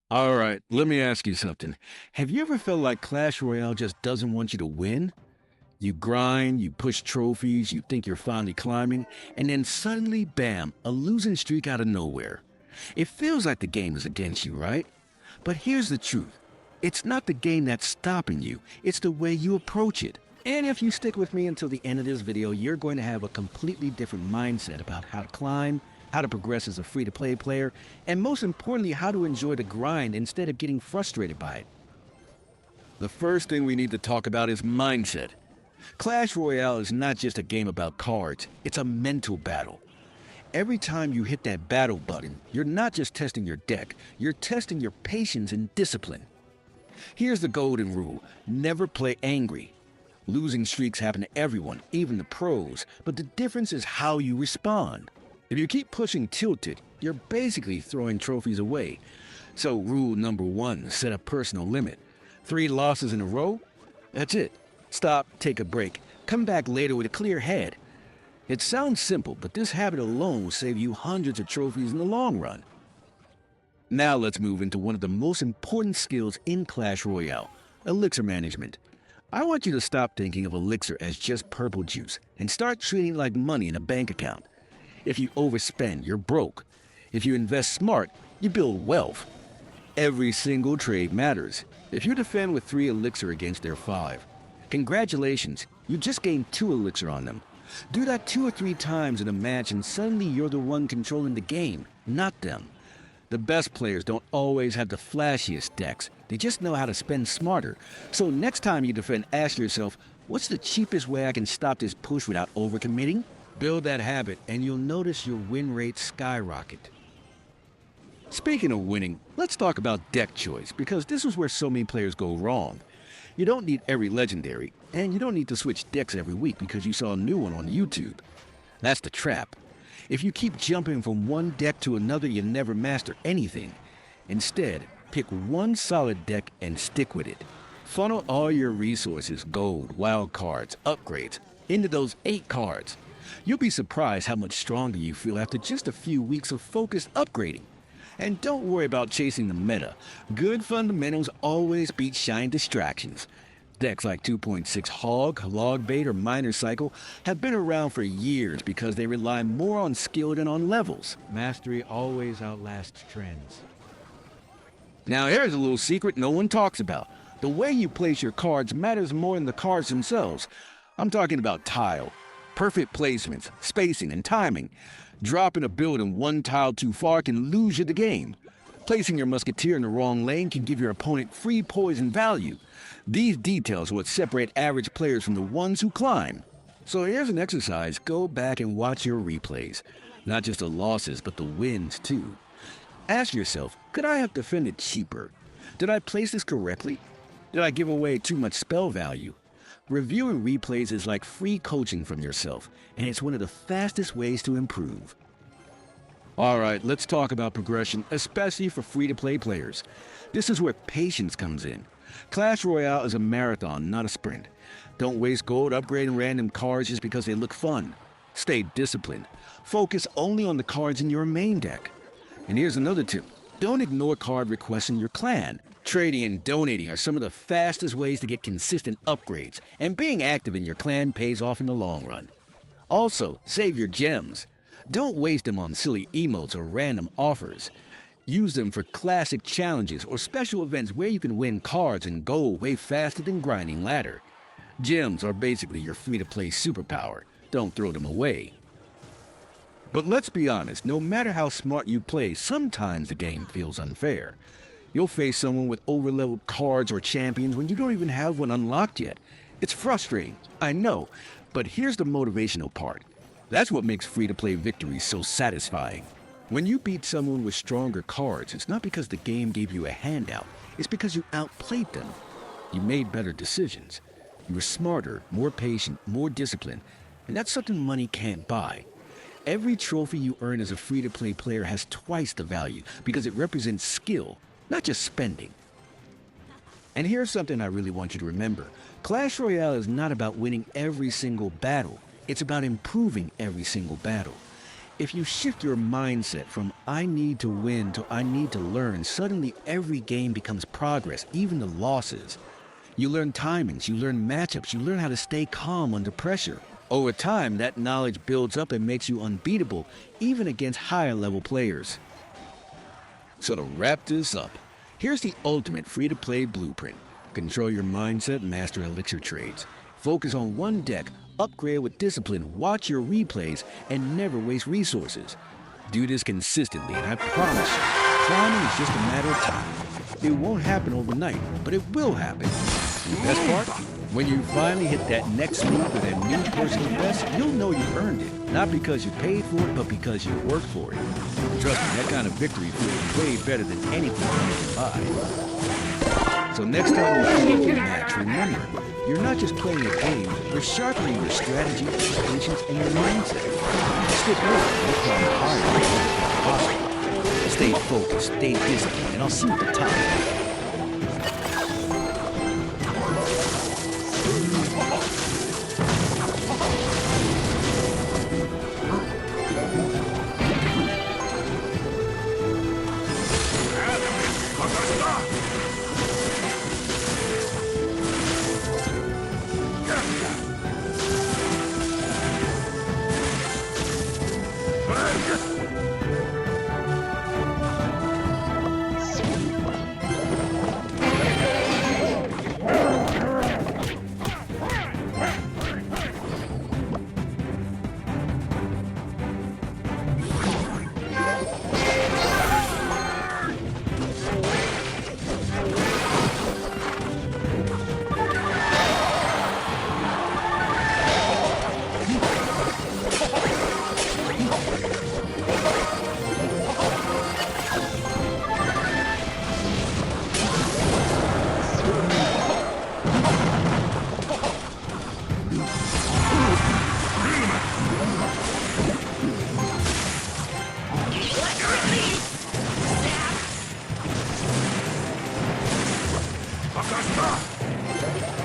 Alright, let me ask you something. Have you ever felt like Clash Royale just doesn't want you to win? You grind, you push trophies, you think you're finally climbing, and then suddenly, bam, a losing streak out of nowhere. It feels like the game is against you, right? But here's the truth. It's not the game that's stopping you, it's the way you approach it. And if you stick with me until the end of this video, you're going to have a completely different mindset about how to climb, how to progress as a free-to-play player, and most importantly, how to enjoy the grind instead of getting frustrated by it. The first thing we need to talk about is mindset. Clash Royale is not just a game about cards, it's a mental battle. Every time you hit that battle button, you're not just testing your deck, you're testing your patience and discipline. Here's the golden rule: never play angry. Losing streaks happen to everyone, even the pros, but the difference is how you respond. If you keep pushing tilted, you're basically throwing trophies away. So rule number one, set a personal limit. 3 losses in a row? That's it. Stop, take a break, come back later with a clear head. It sounds simple, but this habit alone will save you hundreds of trophies in the long run. Now let's move into one of the most important skills in Clash Royale, elixir management. I want you to stop thinking of elixir as just purple juice and start treating it like money in a bank account. If you overspend, you're broke. If you invest smart, you build wealth. Every single trade matters. If you defend with 3 elixir against their 5, congratulations, you just gained 2 elixir on them. Do that 2 or 3 times in a match and suddenly you're the one controlling the game, not them. The best players don't always have the flashiest decks, they just know how to spend smarter. So next time you defend, ask yourself, what's the cheapest way I can stop this push without overcommitting? Build that habit and you'll notice your win rate skyrocket. Speaking of winning, let's talk about deck choice, because this is where so many players go wrong. You don't need every legendary, and you don't need to switch decks every week because you saw a new one on YouTube. That's the trap. If you keep jumping from one deck to another, you never master anything. Instead, pick one solid deck and stick with it. Funnel all your resources, gold, wild cards, upgrades, into those 8 cards. You'll be surprised how much stronger you feel after just a few weeks of focused upgrading. And don't worry about chasing the meta. Good fundamentals always beat shine distractions. Decks like 2.6 Hog, Log Bait, or Miner Cycle have been around for years because they rely more on skill than on levels. Mastery always outlasts trends. Now here's a little secret no one talks about. The way you place your cards matters more than the cards themselves. I'm talking about tile. Perfect placements, spacing, and timing. Dropping a building 1 tile too far can lose you the game. Placing your musketeer in the wrong lane can give your opponent free poison value. These details are what separate average players from the ones who climb. So here's an exercise: go back and watch your replays. Not just the losses, but the wins too. Ask yourself, could I have defended cheaper? Did I place this correctly? Did I give away too much spell value? Reviewing replays is like free coaching from yourself, and it's one of the fastest ways to improve. Alright, let's talk about progression, especially for free-to-play players. This is where patience comes in. Clash Royale is a marathon, not a sprint. Don't waste gold upgrading random cards just because they look fun. Stay disciplined. Focus only on the cards in your main deck. And here's another tip: don't ignore card requests in your clan. Trading and donating are some of the fastest ways to get consistent upgrades, and being active in your clan pays off in the long run. Also, save your gems. Don't waste them on silly emotes or random offers. Use them for classic challenges or special events where you can win cards and gold way faster than grinding ladder. Gems are basically your free-to-play superpower. Don't throw them away. But let's be honest, no matter how smart you play, sometimes the game feels unfair. You'll face someone with over-leveled cards or champions when you don't even have one unlocked yet. It's frustrating, I know, but here's the motivational part. That's what makes free-to-play victories so satisfying. When you beat someone with stronger cards, it's not because the game gave you a handout, it's because you outplayed them. You made better decisions. You were smarter, more patient, more disciplined, and that's something money can't buy. Every trophy you earn as a free-to-play player has twice the value because it represents skill, not just spending. And here's something I really want you to remember. Clash Royale is not about winning every single battle. It's about improving every single battle. If you shift your mindset from I need to win to I need to learn, suddenly every game becomes progress, even the losses. You learn timings, you learn matchups, you learn how to stay calm under pressure. Over time, that knowledge builds up and makes you unbeatable, even against higher level players. So to wrap this up, here's the ultimate free-to-play blueprint. Control your mindset, master elixir trades. Focus on one deck, upgrade with discipline, watch your replays, and never waste resources. Do this consistently, and I promise you, climbing is just a matter of time. It won't happen overnight, but it will happen. The best part? When you finally hit that next move with that new personal best, you'll know you earned it. Not because you paid for it, but because you worked for it. Trust me, that kind of victory feels way better than anything you can buy. So next time you feel a match, remember, you're not just playing a game, you're sharpening your strategy, your patience, and your mindset. Stick with it, you'll climb higher than possible. Stay focused, stay disciplined, and I'll see you at the top. Stop!